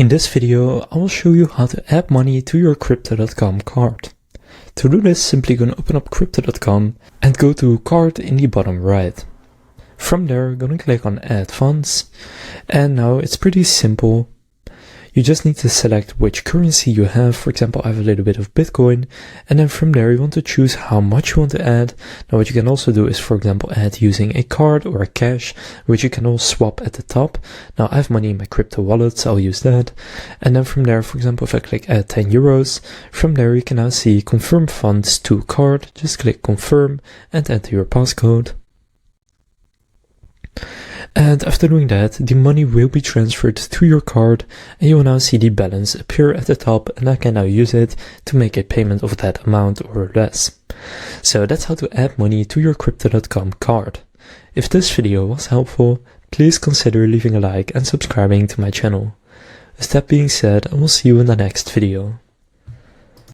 In this video, I will show you how to add money to your Crypto.com card. To do this, simply gonna open up Crypto.com and go to card in the bottom right. From there, gonna click on add funds, and now it's pretty simple. You just need to select which currency you have. For example, I have a little bit of Bitcoin, and then from there you want to choose how much you want to add. Now what you can also do is, for example, add using a card or a cash, which you can all swap at the top. Now I have money in my crypto wallet, so I'll use that. And then from there, for example, if I click add 10 euros, from there you can now see confirm funds to card. Just click confirm and enter your passcode. And after doing that, the money will be transferred to your card, and you will now see the balance appear at the top, and I can now use it to make a payment of that amount or less. So that's how to add money to your Crypto.com card. If this video was helpful, please consider leaving a like and subscribing to my channel. With that being said, I will see you in the next video.